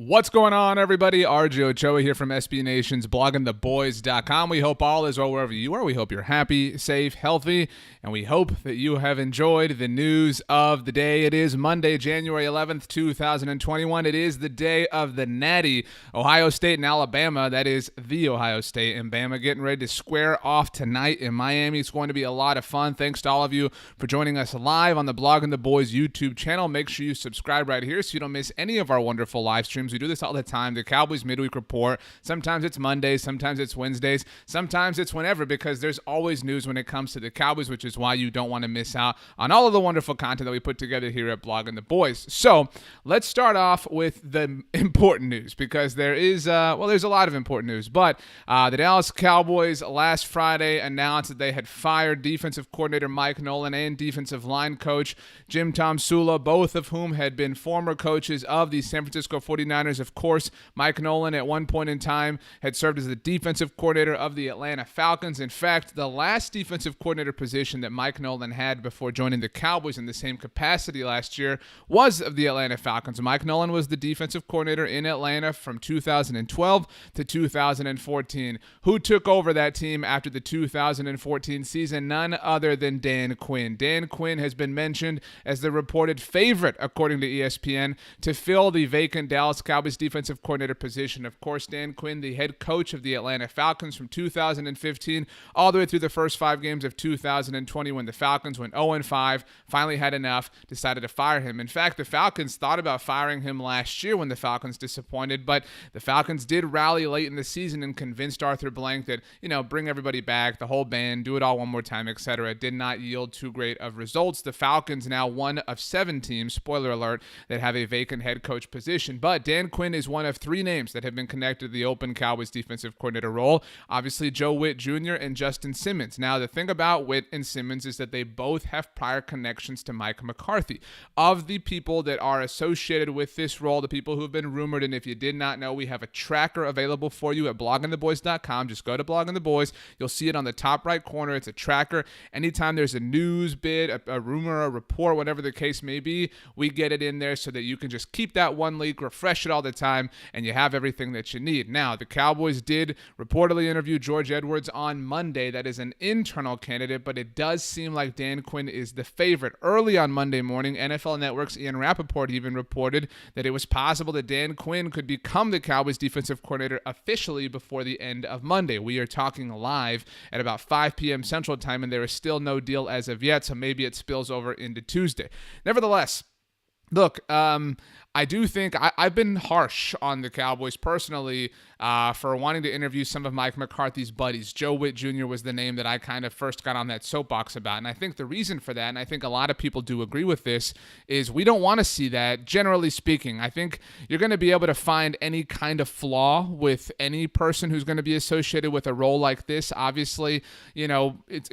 What's going on, everybody? RJ Ochoa here from SB Nation's bloggingtheboys.com. We hope all is well wherever you are. We hope you're happy, safe, healthy, and we hope that you have enjoyed the news of the day. It is Monday, January 11th, 2021. It is the day of the Natty. Ohio State and Alabama, that is the Ohio State and Bama, getting ready to square off tonight in Miami. It's going to be a lot of fun. Thanks to all of you for joining us live on the Blogging the Boys YouTube channel. Make sure you subscribe right here so you don't miss any of our wonderful live streams. We do this all the time. The Cowboys Midweek Report. Sometimes it's Mondays. Sometimes it's Wednesdays. Sometimes it's whenever, because there's always news when it comes to the Cowboys, which is why you don't want to miss out on all of the wonderful content that we put together here at Blogging the Boys. So let's start off with the important news, because there is, there's a lot of important news. But the Dallas Cowboys last Friday announced that they had fired defensive coordinator Mike Nolan and defensive line coach Jim Tomsula, both of whom had been former coaches of the San Francisco 49ers. Of course, Mike Nolan at one point in time had served as the defensive coordinator of the Atlanta Falcons. In fact, the last defensive coordinator position that Mike Nolan had before joining the Cowboys in the same capacity last year was of the Atlanta Falcons. Mike Nolan was the defensive coordinator in Atlanta from 2012 to 2014. Who took over that team after the 2014 season? None other than Dan Quinn. Dan Quinn has been mentioned as the reported favorite, according to ESPN, to fill the vacant Dallas Cowboys defensive coordinator position. Of course, Dan Quinn, the head coach of the Atlanta Falcons from 2015 all the way through the first 5 games of 2020, when the Falcons went 0-5, finally had enough, decided to fire him. In fact, the Falcons thought about firing him last year when the Falcons disappointed, but the Falcons did rally late in the season and convinced Arthur Blank that, bring everybody back, the whole band, do it all one more time, etc. It did not yield too great of results. The Falcons now one of 7 teams, spoiler alert, that have a vacant head coach position. But Dan Quinn is one of 3 names that have been connected to the open Cowboys defensive coordinator role. Obviously, Joe Witt Jr. and Justin Simmons. Now, the thing about Witt and Simmons is that they both have prior connections to Mike McCarthy. Of the people that are associated with this role, the people who have been rumored, and if you did not know, we have a tracker available for you at bloggingtheboys.com. Just go to Blogging the Boys. You'll see it on the top right corner. It's a tracker. Anytime there's a news bit, a rumor, a report, whatever the case may be, we get it in there so that you can just keep that one leak, refresh it all the time, and you have everything that you need. Now, the Cowboys did reportedly interview George Edwards on Monday. That is an internal candidate, but it does seem like Dan Quinn is the favorite. Early on Monday morning, NFL Network's Ian Rappaport even reported that it was possible that Dan Quinn could become the Cowboys defensive coordinator officially before the end of Monday. We are talking live at about 5 p.m. Central Time, and there is still no deal as of yet, so maybe it spills over into Tuesday. Nevertheless, look, I do think I've been harsh on the Cowboys personally for wanting to interview some of Mike McCarthy's buddies. Joe Witt Jr. was the name that I kind of first got on that soapbox about. And I think the reason for that, and I think a lot of people do agree with this, is we don't want to see that, generally speaking. I think you're going to be able to find any kind of flaw with any person who's going to be associated with a role like this. Obviously, it's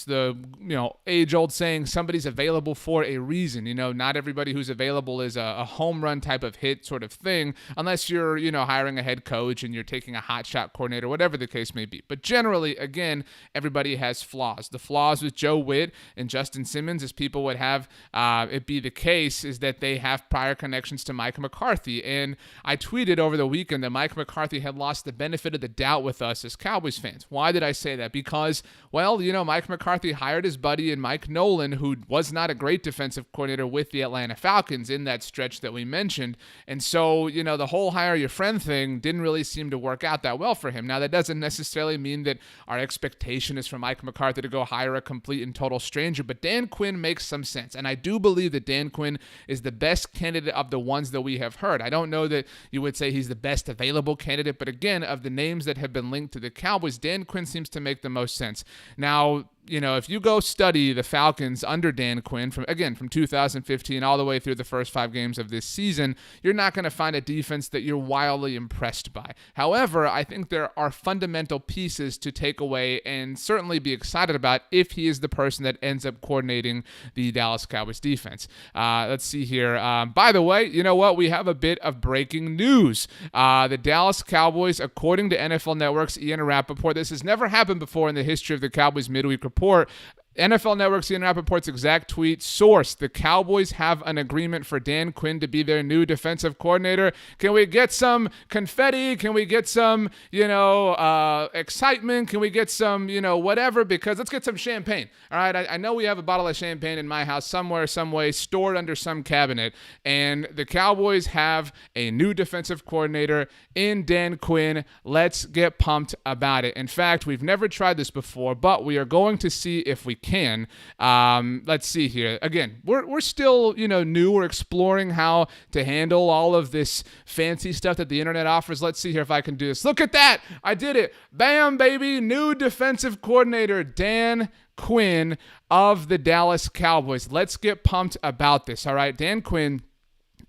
the age-old saying, somebody's available for a reason. Not everybody who's available is a home run type of hit sort of thing, unless you're, hiring a head coach and you're taking a hot shot coordinator, whatever the case may be. But generally, again, everybody has flaws. The flaws with Joe Witt and Justin Simmons, as people would have it be the case, is that they have prior connections to Mike McCarthy. And I tweeted over the weekend that Mike McCarthy had lost the benefit of the doubt with us as Cowboys fans. Why did I say that? Because, Mike McCarthy hired his buddy in Mike Nolan, who was not a great defensive coordinator with the Atlanta Falcons in that stretch that we mentioned. And so, the whole hire your friend thing didn't really seem to work out that well for him. Now, that doesn't necessarily mean that our expectation is for Mike McCarthy to go hire a complete and total stranger, but Dan Quinn makes some sense. And I do believe that Dan Quinn is the best candidate of the ones that we have heard. I don't know that you would say he's the best available candidate, but again, of the names that have been linked to the Cowboys, Dan Quinn seems to make the most sense. Now, if you go study the Falcons under Dan Quinn from 2015 all the way through the first 5 games of this season, you're not going to find a defense that you're wildly impressed by. However, I think there are fundamental pieces to take away and certainly be excited about if he is the person that ends up coordinating the Dallas Cowboys defense. Let's see here. By the way, you know what? We have a bit of breaking news. The Dallas Cowboys, according to NFL Network's Ian Rappaport, this has never happened before in the history of the Cowboys midweek report, NFL Network's Ian Rappaport's exact tweet, source, the Cowboys have an agreement for Dan Quinn to be their new defensive coordinator. Can we get some confetti? Can we get some, excitement? Can we get some, whatever? Because let's get some champagne. All right, I know we have a bottle of champagne in my house somewhere, some way, stored under some cabinet, and the Cowboys have a new defensive coordinator in Dan Quinn. Let's get pumped about it. In fact, we've never tried this before, but we are going to see if we can. Let's see here. Again, we're still, new. We're exploring how to handle all of this fancy stuff that the internet offers. Let's see here if I can do this. Look at that. I did it. Bam, baby. New defensive coordinator, Dan Quinn of the Dallas Cowboys. Let's get pumped about this. All right. Dan Quinn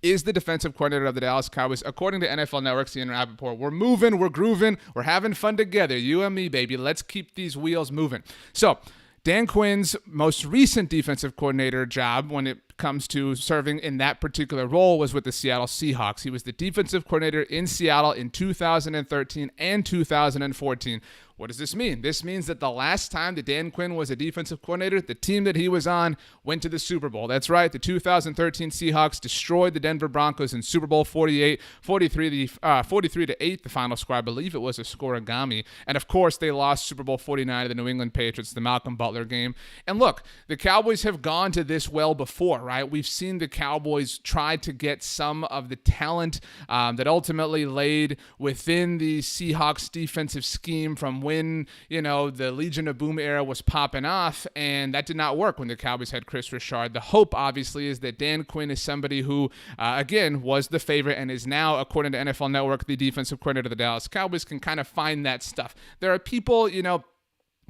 is the defensive coordinator of the Dallas Cowboys. According to NFL Network's Ian Rapoport, we're moving, we're grooving, we're having fun together. You and me, baby. Let's keep these wheels moving. So, Dan Quinn's most recent defensive coordinator job when it comes to serving in that particular role was with the Seattle Seahawks. He was the defensive coordinator in Seattle in 2013 and 2014. What does this mean? This means that the last time that Dan Quinn was a defensive coordinator, the team that he was on went to the Super Bowl. That's right. The 2013 Seahawks destroyed the Denver Broncos in Super Bowl 48, 43-8, the final score. I believe it was a scoregami. And of course, they lost Super Bowl 49 to the New England Patriots, the Malcolm Butler game. And look, the Cowboys have gone to this well before, right? We've seen the Cowboys try to get some of the talent that ultimately laid within the Seahawks defensive scheme from when, the Legion of Boom era was popping off, and that did not work when the Cowboys had Chris Richard. The hope, obviously, is that Dan Quinn is somebody who, again, was the favorite and is now, according to NFL Network, the defensive coordinator of the Dallas Cowboys, can kind of find that stuff. There are people,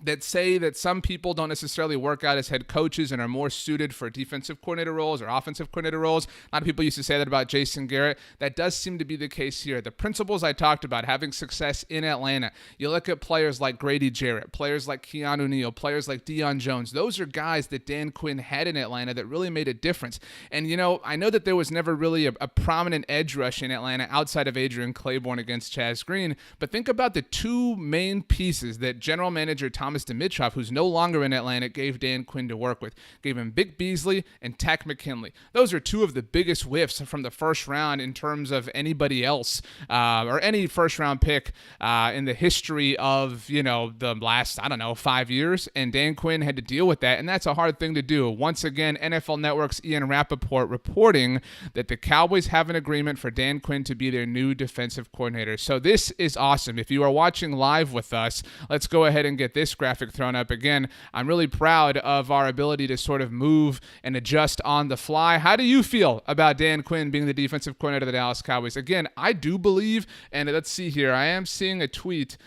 that say that some people don't necessarily work out as head coaches and are more suited for defensive coordinator roles or offensive coordinator roles. A lot of people used to say that about Jason Garrett. That does seem to be the case here. The principles I talked about, having success in Atlanta, you look at players like Grady Jarrett, players like Keanu Neal, players like Deion Jones. Those are guys that Dan Quinn had in Atlanta that really made a difference. And, I know that there was never really a prominent edge rush in Atlanta outside of Adrian Claiborne against Chaz Green, but think about the two main pieces that general manager Thomas Dimitroff, who's no longer in Atlanta, gave Dan Quinn to work with. Gave him Vic Beasley and Takk McKinley. Those are two of the biggest whiffs from the first round in terms of anybody else or any first-round pick in the history of, the last, 5 years. And Dan Quinn had to deal with that, and that's a hard thing to do. Once again, NFL Network's Ian Rapoport reporting that the Cowboys have an agreement for Dan Quinn to be their new defensive coordinator. So this is awesome. If you are watching live with us, let's go ahead and get this graphic thrown up again. I'm really proud of our ability to sort of move and adjust on the fly. How do you feel about Dan Quinn being the defensive coordinator of the Dallas Cowboys? Again, I do believe, and let's see here, I am seeing a tweet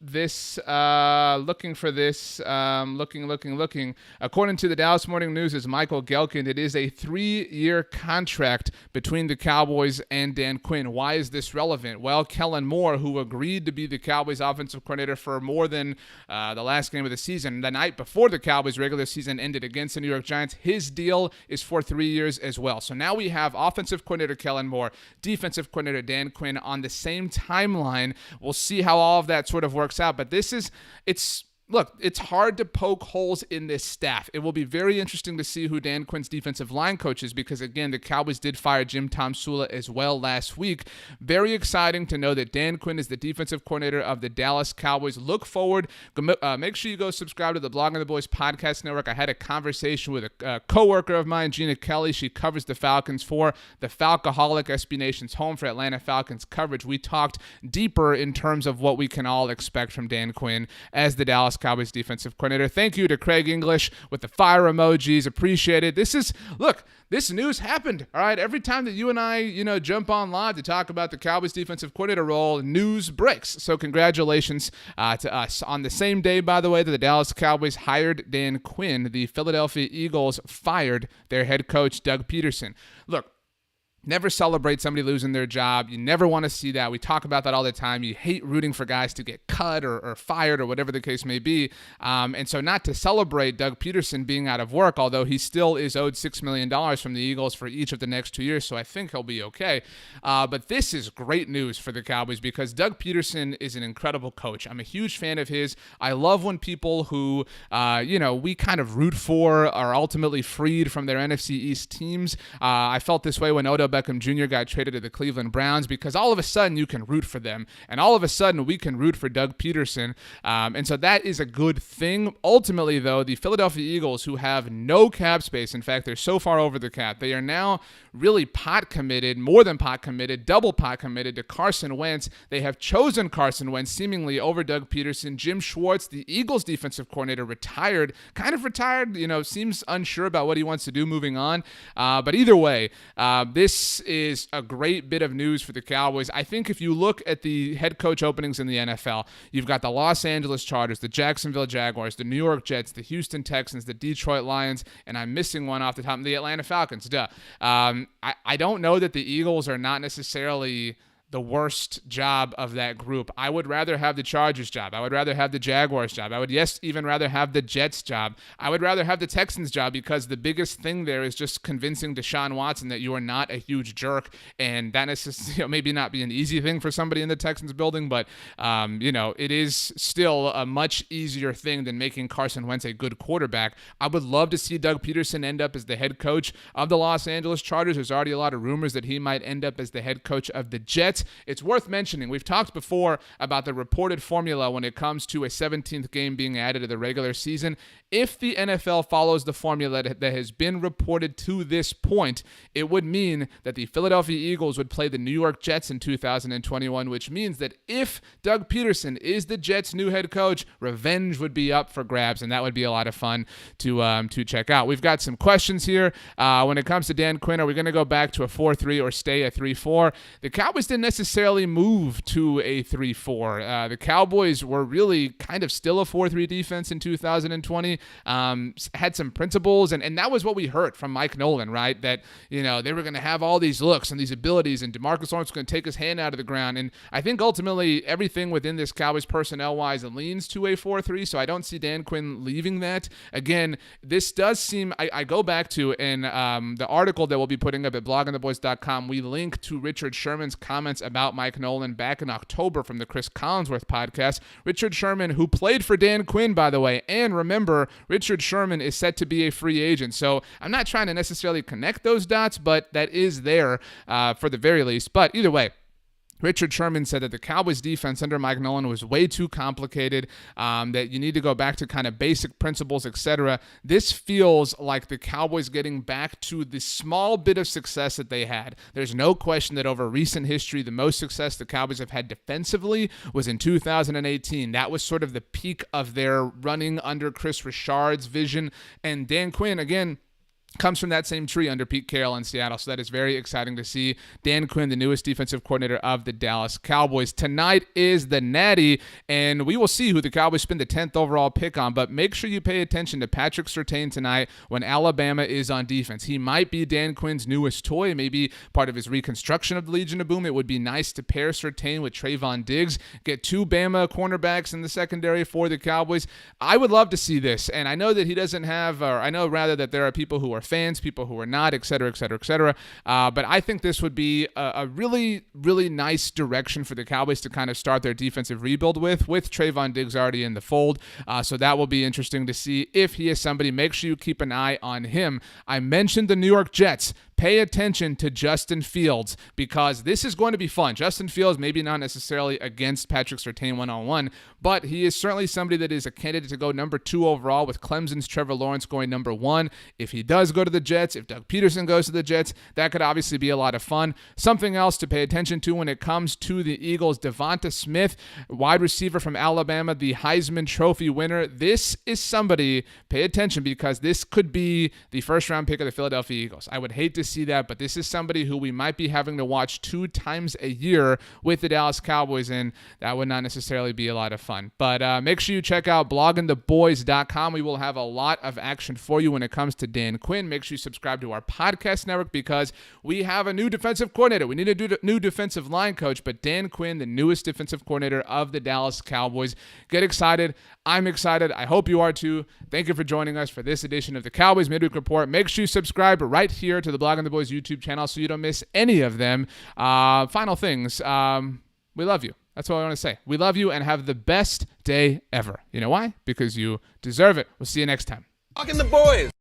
looking for this, looking. According to the Dallas Morning News' Michael Gelkin, it is a 3-year contract between the Cowboys and Dan Quinn. Why is this relevant? Well, Kellen Moore, who agreed to be the Cowboys offensive coordinator for more than the last game of the season, the night before the Cowboys regular season ended against the New York Giants, his deal is for 3 years as well. So now we have offensive coordinator Kellen Moore, defensive coordinator Dan Quinn on the same timeline. We'll see how all of that sort of works out, but it's hard to poke holes in this staff. It will be very interesting to see who Dan Quinn's defensive line coach is because, again, the Cowboys did fire Jim Tomsula as well last week. Very exciting to know that Dan Quinn is the defensive coordinator of the Dallas Cowboys. Look forward. Make sure you go subscribe to the Blogging the Boys podcast network. I had a conversation with a coworker of mine, Gina Kelly. She covers the Falcons for the Falcoholic, SB Nation's home for Atlanta Falcons coverage. We talked deeper in terms of what we can all expect from Dan Quinn as the Dallas Cowboys defensive coordinator. Thank you to Craig English with the fire emojis. Appreciate it. This news happened. All right. Every time that you and I, jump on live to talk about the Cowboys defensive coordinator role, news breaks. So congratulations to us. On the same day, by the way, that the Dallas Cowboys hired Dan Quinn, the Philadelphia Eagles fired their head coach, Doug Pederson. Look, Never celebrate somebody losing their job. You never want to see that. We talk about that all the time. You hate rooting for guys to get cut or fired or whatever the case may be. And so not to celebrate Doug Pederson being out of work, although he still is owed $6 million from the Eagles for each of the next 2 years, so I think he'll be okay. But this is great news for the Cowboys because Doug Pederson is an incredible coach. I'm a huge fan of his. I love when people who, we kind of root for are ultimately freed from their NFC East teams. I felt this way when Odell Beckham Jr. got traded to the Cleveland Browns because all of a sudden you can root for them, and all of a sudden we can root for Doug Pederson, and so that is a good thing. Ultimately, though, the Philadelphia Eagles, who have no cap space, in fact, they're so far over the cap, they are now really pot committed, more than pot committed, double pot committed to Carson Wentz. They have chosen Carson Wentz seemingly over Doug Pederson. Jim Schwartz, the Eagles defensive coordinator, retired, seems unsure about what he wants to do moving on, but either way, this is a great bit of news for the Cowboys. I think if you look at the head coach openings in the NFL, you've got the Los Angeles Chargers, the Jacksonville Jaguars, the New York Jets, the Houston Texans, the Detroit Lions, and I'm missing one off the top, the Atlanta Falcons. I don't know that the Eagles are not necessarily the worst job of that group. I would rather have the Chargers job. I would rather have the Jaguars job. I would, even rather have the Jets job. I would rather have the Texans job because the biggest thing there is just convincing Deshaun Watson that you are not a huge jerk, and that is maybe not be an easy thing for somebody in the Texans building, but it is still a much easier thing than making Carson Wentz a good quarterback. I would love to see Doug Pederson end up as the head coach of the Los Angeles Chargers. There's already a lot of rumors that he might end up as the head coach of the Jets. It's worth mentioning, we've talked before about the reported formula when it comes to a 17th game being added to the regular season. If the NFL follows the formula that has been reported to this point, it would mean that the Philadelphia Eagles would play the New York Jets in 2021, which means that if Doug Pederson is the Jets' new head coach, revenge would be up for grabs, and that would be a lot of fun to check out. We've got some questions here. When it comes to Dan Quinn, are we going to go back to a 4-3 or stay a 3-4? The Cowboys didn't necessarily move to a 3-4. The Cowboys were really kind of still a 4-3 defense in 2020. Had some principles, and that was what we heard from Mike Nolan, right? That, they were going to have all these looks and these abilities, and DeMarcus Lawrence was going to take his hand out of the ground. And I think ultimately everything within this Cowboys personnel-wise leans to a 4-3, so I don't see Dan Quinn leaving that. Again, this does seem, I go back to, in the article that we'll be putting up at bloggingtheboys.com, we link to Richard Sherman's comments about Mike Nolan back in October from the Chris Collinsworth podcast. Richard Sherman, who played for Dan Quinn, by the way, and remember, Richard Sherman is set to be a free agent. So I'm not trying to necessarily connect those dots, but that is there for the very least. But either way, Richard Sherman said that the Cowboys defense under Mike Nolan was way too complicated, that you need to go back to kind of basic principles, etc. This feels like the Cowboys getting back to the small bit of success that they had. There's no question that over recent history, the most success the Cowboys have had defensively was in 2018. That was sort of the peak of their running under Chris Richard's vision. And Dan Quinn, again, comes from that same tree under Pete Carroll in Seattle, so that is very exciting to see. Dan Quinn, the newest defensive coordinator of the Dallas Cowboys. Tonight is the Natty, and we will see who the Cowboys spend the 10th overall pick on, but make sure you pay attention to Patrick Surtain tonight when Alabama is on defense. He might be Dan Quinn's newest toy, maybe part of his reconstruction of the Legion of Boom. It would be nice to pair Surtain with Trayvon Diggs, get two Bama cornerbacks in the secondary for the Cowboys. I would love to see this, and I know that he doesn't have, or I know rather that there are people who are fans, people who are not, et cetera, et cetera, et cetera. But I think this would be a really, really nice direction for the Cowboys to kind of start their defensive rebuild with Trayvon Diggs already in the fold. So that will be interesting to see if he is somebody. Make sure you keep an eye on him. I mentioned the New York Jets. Pay attention to Justin Fields because this is going to be fun. Justin Fields, maybe not necessarily against Patrick Surtain one-on-one, but he is certainly somebody that is a candidate to go number 2 overall, with Clemson's Trevor Lawrence going number 1. If he does go to the Jets, if Doug Pederson goes to the Jets, that could obviously be a lot of fun. Something else to pay attention to when it comes to the Eagles, Devonta Smith, wide receiver from Alabama, the Heisman Trophy winner. This is somebody, pay attention, because this could be the first-round pick of the Philadelphia Eagles. I would hate to see that, but this is somebody who we might be having to watch 2 times a year with the Dallas Cowboys, and that would not necessarily be a lot of fun. But make sure you check out bloggingtheboys.com. We will have a lot of action for you when it comes to Dan Quinn. Make sure you subscribe to our podcast network because we have a new defensive coordinator. We need a new defensive line coach, but Dan Quinn, the newest defensive coordinator of the Dallas Cowboys. Get excited. I'm excited. I hope you are too. Thank you for joining us for this edition of the Cowboys Midweek Report. Make sure you subscribe right here to the Blogging the Boys YouTube channel so you don't miss any of them. Final things. We love you. That's what I want to say. We love you and have the best day ever. You know why? Because you deserve it. We'll see you next time. Blogging the Boys.